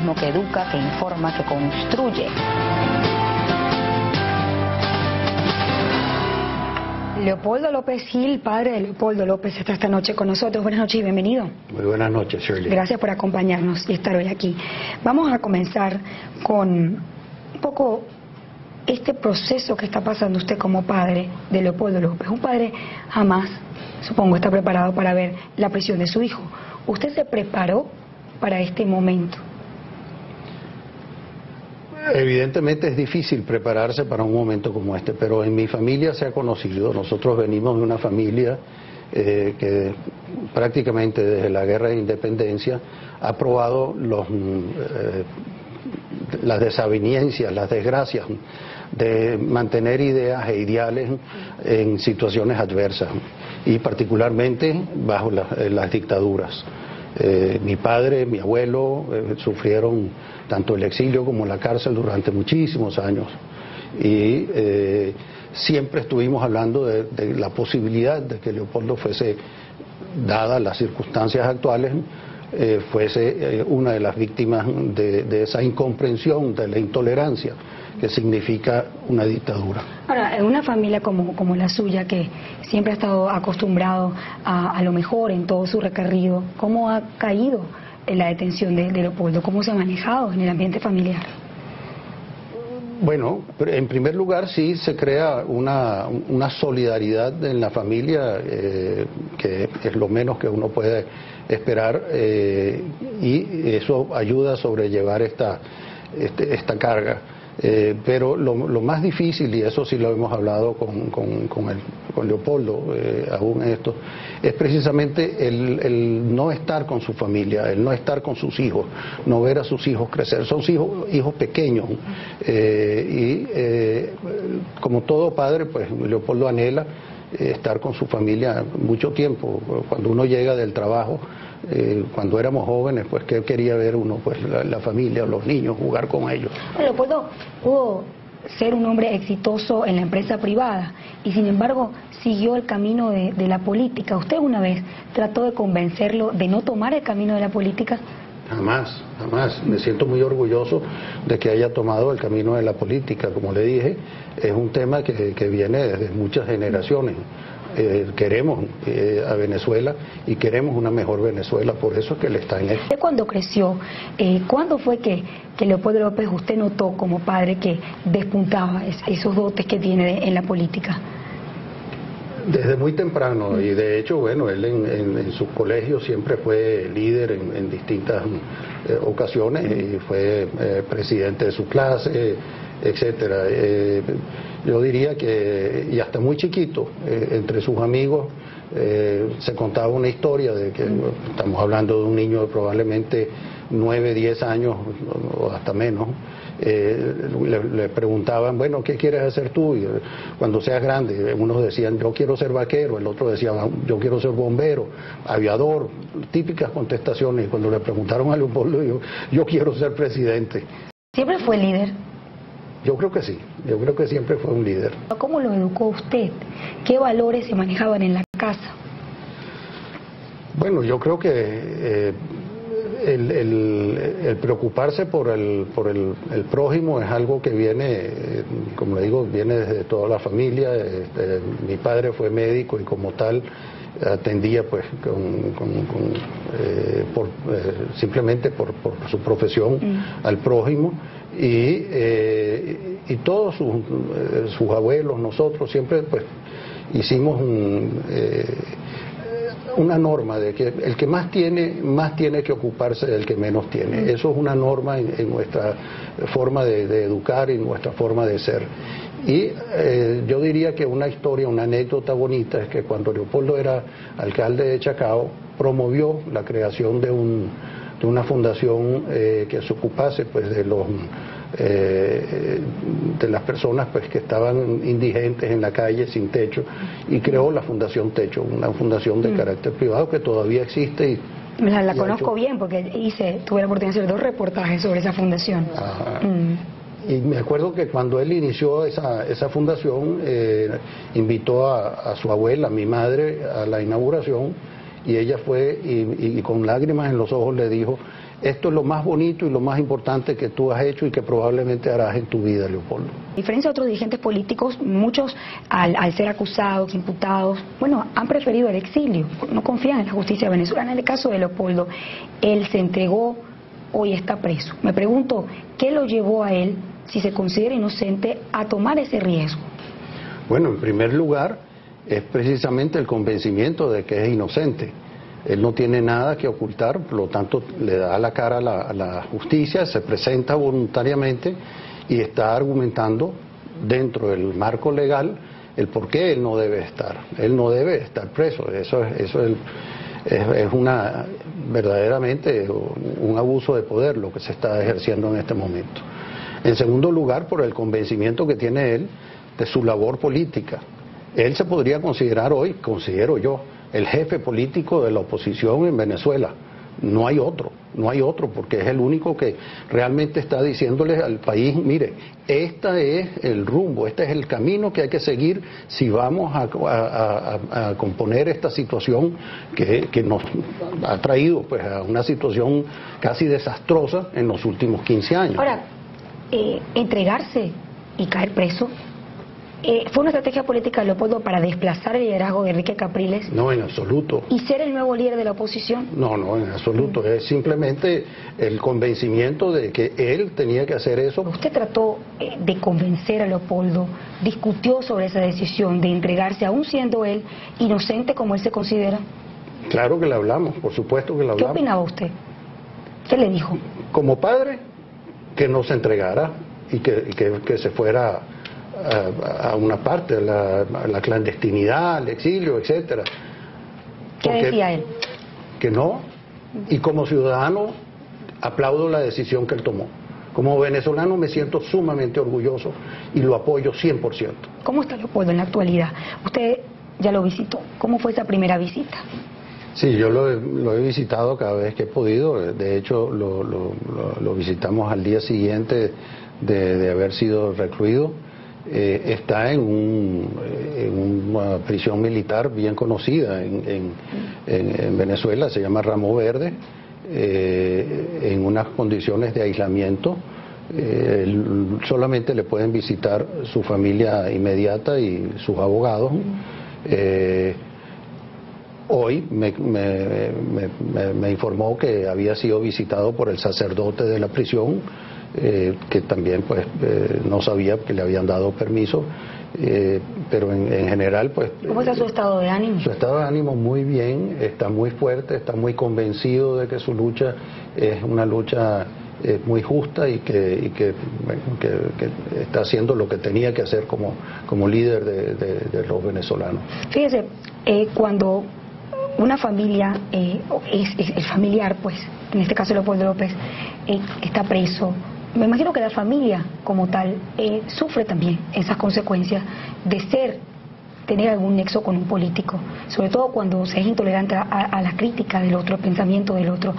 periodismo que educa, que informa, que construye. Leopoldo López Gil, padre de Leopoldo López, está esta noche con nosotros. Buenas noches y bienvenido. Muy buenas noches, Shirley. Gracias por acompañarnos y estar hoy aquí. Vamos a comenzar con un poco este proceso que está pasando usted como padre de Leopoldo López. Un padre jamás, supongo, está preparado para ver la prisión de su hijo. ¿Usted se preparó para este momento? Evidentemente es difícil prepararse para un momento como este, pero en mi familia se ha conocido. Nosotros venimos de una familia que prácticamente desde la guerra de independencia ha probado las desavenencias, las desgracias de mantener ideas e ideales en situaciones adversas y particularmente bajo las dictaduras. Mi padre, mi abuelo sufrieron tanto el exilio como la cárcel durante muchísimos años y siempre estuvimos hablando de la posibilidad de que Leopoldo fuese, dadas las circunstancias actuales, fuese una de las víctimas de esa incomprensión, de la intolerancia que significa una dictadura. Ahora, en una familia como la suya, que siempre ha estado acostumbrado a lo mejor en todo su recorrido, ¿cómo ha caído en la detención de Leopoldo? ¿Cómo se ha manejado en el ambiente familiar? Bueno, en primer lugar sí se crea una solidaridad en la familia, que es lo menos que uno puede esperar, y eso ayuda a sobrellevar esta carga. Pero lo más difícil, y eso sí lo hemos hablado con Leopoldo, aún esto, es precisamente el no estar con su familia, el no estar con sus hijos, no ver a sus hijos crecer. Son hijos pequeños, y como todo padre, pues Leopoldo anhela estar con su familia mucho tiempo. Cuando uno llega del trabajo, cuando éramos jóvenes, pues ¿qué quería ver uno? Pues la familia, los niños, jugar con ellos. Leopoldo pudo ser un hombre exitoso en la empresa privada y sin embargo siguió el camino de la política. ¿Usted una vez trató de convencerlo de no tomar el camino de la política? Jamás, jamás. Me siento muy orgulloso de que haya tomado el camino de la política. Como le dije, es un tema que viene desde muchas generaciones. Queremos a Venezuela y queremos una mejor Venezuela, por eso es que él está en esto. ¿Usted cuando creció, cuándo fue que Leopoldo López usted notó como padre que despuntaba esos dotes que tiene en la política? Desde muy temprano, y de hecho, bueno, él en su colegio siempre fue líder en distintas ocasiones, y fue presidente de su clase, etcétera. Yo diría que, y hasta muy chiquito, entre sus amigos se contaba una historia de que estamos hablando de un niño de probablemente 9, 10 años o hasta menos. Le preguntaban, bueno, ¿qué quieres hacer tú cuando seas grande? Unos decían, yo quiero ser vaquero, el otro decía, yo quiero ser bombero, aviador, típicas contestaciones. Y cuando le preguntaron a Leopoldo, yo quiero ser presidente. ¿Siempre fue líder? Yo creo que sí, yo creo que siempre fue un líder. ¿Cómo lo educó usted? ¿Qué valores se manejaban en la casa? Bueno, yo creo que el preocuparse por el prójimo es algo que viene, como le digo, viene desde toda la familia. Mi padre fue médico y como tal atendía pues simplemente por su profesión al prójimo, y todos sus abuelos, nosotros siempre pues hicimos una norma de que el que más tiene que ocuparse del que menos tiene. Eso es una norma en nuestra forma de educar y nuestra forma de ser. Y yo diría que una historia, una anécdota bonita es que cuando Leopoldo era alcalde de Chacao, promovió la creación de una fundación que se ocupase pues de las personas pues que estaban indigentes en la calle sin techo, y creó la Fundación Techo, una fundación de carácter privado que todavía existe y la conozco bien porque tuve la oportunidad de hacer 2 reportajes sobre esa fundación. Y me acuerdo que cuando él inició esa fundación, invitó a su abuela, a mi madre, a la inauguración, y ella fue y con lágrimas en los ojos le dijo: esto es lo más bonito y lo más importante que tú has hecho y que probablemente harás en tu vida, Leopoldo. A diferencia de otros dirigentes políticos, muchos al ser acusados, imputados, bueno, han preferido el exilio, no confían en la justicia venezolana. En el caso de Leopoldo, él se entregó, hoy está preso. Me pregunto, ¿qué lo llevó a él, si se considera inocente, a tomar ese riesgo? Bueno, en primer lugar, es precisamente el convencimiento de que es inocente. Él no tiene nada que ocultar, por lo tanto le da la cara a la justicia, se presenta voluntariamente y está argumentando dentro del marco legal el por qué él no debe estar. Él no debe estar preso. Eso es una verdaderamente un abuso de poder lo que se está ejerciendo en este momento. En segundo lugar, por el convencimiento que tiene él de su labor política. Él se podría considerar hoy, considero yo, el jefe político de la oposición en Venezuela. No hay otro, porque es el único que realmente está diciéndole al país: mire, este es el rumbo, este es el camino que hay que seguir si vamos a componer esta situación que nos ha traído pues a una situación casi desastrosa en los últimos 15 años. Ahora, entregarse y caer preso, ¿fue una estrategia política de Leopoldo para desplazar el liderazgo de Enrique Capriles? No, en absoluto. ¿Y ser el nuevo líder de la oposición? No, en absoluto. Es simplemente el convencimiento de que él tenía que hacer eso. ¿Usted trató de convencer a Leopoldo, discutió sobre esa decisión de entregarse, aún siendo él inocente como él se considera? Claro que le hablamos, por supuesto que le hablamos. ¿Qué opinaba usted? ¿Qué le dijo? Como padre, que no se entregara y que se fuera a una parte, a la clandestinidad, al exilio, etcétera. ¿Qué decía él? Que no, y como ciudadano aplaudo la decisión que él tomó. Como venezolano me siento sumamente orgulloso y lo apoyo 100%. ¿Cómo está Leopoldo en la actualidad? Usted ya lo visitó. ¿Cómo fue esa primera visita? Sí, yo lo he visitado cada vez que he podido. De hecho, lo visitamos al día siguiente de haber sido recluido. Está en una prisión militar bien conocida en Venezuela, se llama Ramo Verde, en unas condiciones de aislamiento. Solamente le pueden visitar su familia inmediata y sus abogados. Hoy me informó que había sido visitado por el sacerdote de la prisión, que también pues no sabía que le habían dado permiso, pero en general pues... ¿Cómo está su estado de ánimo? Su estado de ánimo muy bien, está muy fuerte, está muy convencido de que su lucha es una lucha muy justa y que está haciendo lo que tenía que hacer como líder de los venezolanos. Fíjese, cuando una familia, el familiar, pues, en este caso Leopoldo López, está preso, me imagino que la familia como tal sufre también esas consecuencias de tener algún nexo con un político, sobre todo cuando se es intolerante a la crítica del otro, al pensamiento del otro.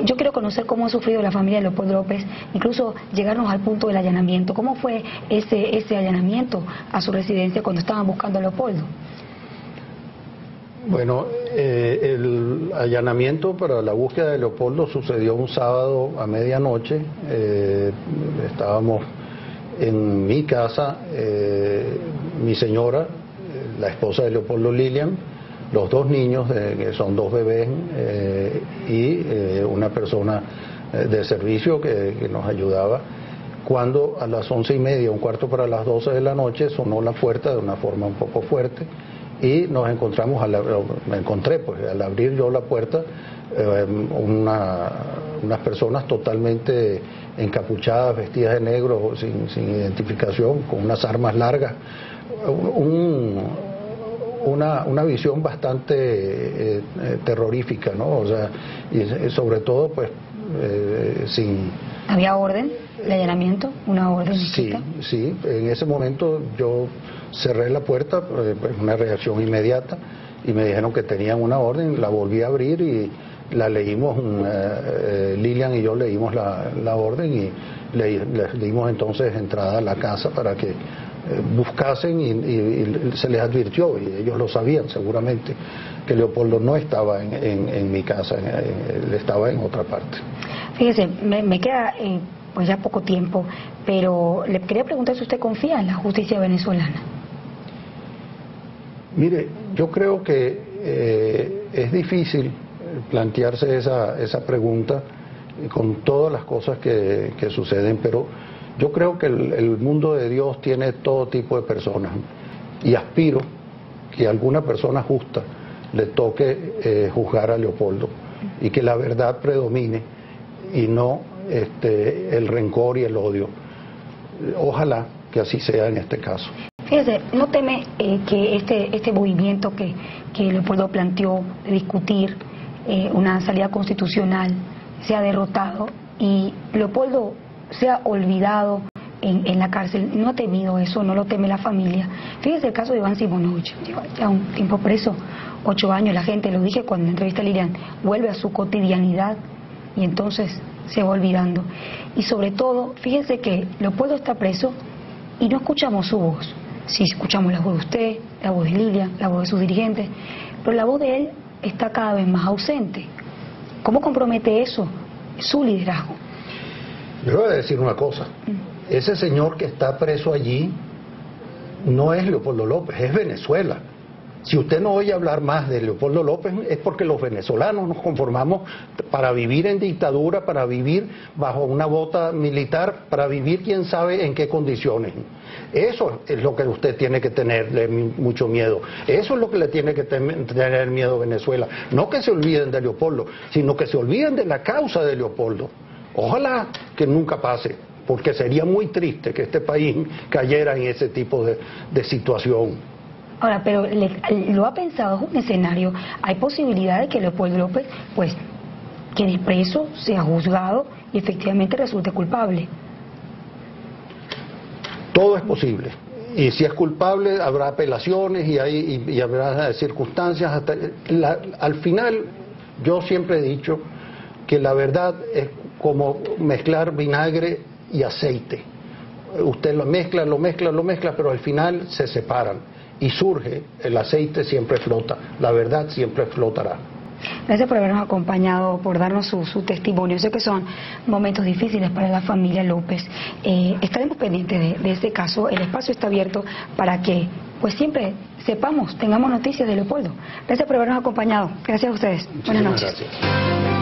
Yo quiero conocer cómo ha sufrido la familia de Leopoldo López, incluso llegarnos al punto del allanamiento. ¿Cómo fue ese allanamiento a su residencia cuando estaban buscando a Leopoldo? Bueno, el allanamiento para la búsqueda de Leopoldo sucedió un sábado a medianoche. Estábamos en mi casa, mi señora, la esposa de Leopoldo, Lilian, los dos niños, que son dos bebés, y una persona de servicio que nos ayudaba, cuando a las 11:30, un cuarto para las 12 de la noche, sonó la puerta de una forma un poco fuerte. Y nos encontramos, me encontré pues al abrir yo la puerta, unas personas totalmente encapuchadas, vestidas de negro, sin identificación, con unas armas largas, una visión bastante terrorífica, ¿no? O sea, y sobre todo pues sin... ¿Había orden de allanamiento? ¿Una orden? Sí, en ese momento yo cerré la puerta, pues una reacción inmediata, y me dijeron que tenían una orden, la volví a abrir y la leímos, Lilian y yo leímos la orden y le dimos entonces entrada a la casa para que buscasen y se les advirtió, y ellos lo sabían seguramente, que Leopoldo no estaba en mi casa, él estaba en otra parte. Fíjese, me queda pues ya poco tiempo, pero le quería preguntar si usted confía en la justicia venezolana. Mire, yo creo que es difícil plantearse esa pregunta con todas las cosas que suceden, pero yo creo que el mundo de Dios tiene todo tipo de personas y aspiro que a alguna persona justa le toque juzgar a Leopoldo y que la verdad predomine y no el rencor y el odio. Ojalá que así sea en este caso. Fíjese, ¿no teme que este movimiento que Leopoldo planteó de discutir una salida constitucional sea derrotado y Leopoldo sea olvidado en la cárcel? ¿No ha temido eso? ¿No lo teme la familia? Fíjese el caso de Iván Simonovich, lleva ya un tiempo preso, 8 años, la gente, lo dije cuando entrevisté a Lilian, vuelve a su cotidianidad y entonces se va olvidando. Y sobre todo, fíjense que Leopoldo está preso y no escuchamos su voz. Sí, escuchamos la voz de usted, la voz de Lilian, la voz de sus dirigentes, pero la voz de él está cada vez más ausente. ¿Cómo compromete eso su liderazgo? Yo voy a decir una cosa, ese señor que está preso allí no es Leopoldo López, es Venezuela. Si usted no oye hablar más de Leopoldo López es porque los venezolanos nos conformamos para vivir en dictadura, para vivir bajo una bota militar, para vivir quién sabe en qué condiciones. Eso es lo que usted tiene que tenerle mucho miedo. Eso es lo que le tiene que tener miedo a Venezuela. No que se olviden de Leopoldo, sino que se olviden de la causa de Leopoldo. Ojalá que nunca pase, porque sería muy triste que este país cayera en ese tipo de situación. Ahora, pero lo ha pensado, es un escenario, hay posibilidad de que Leopoldo López, pues, quede preso, sea juzgado y efectivamente resulte culpable. Todo es posible. Y si es culpable, habrá apelaciones y habrá circunstancias. Al final, yo siempre he dicho que la verdad es como mezclar vinagre y aceite. Usted lo mezcla, pero al final se separan. Y surge, el aceite siempre flota, la verdad siempre flotará. Gracias por habernos acompañado, por darnos su testimonio. Sé que son momentos difíciles para la familia López. Estaremos pendientes de este caso. El espacio está abierto para que pues siempre sepamos, tengamos noticias de Leopoldo. Gracias por habernos acompañado. Gracias a ustedes. Buenas noches. Gracias.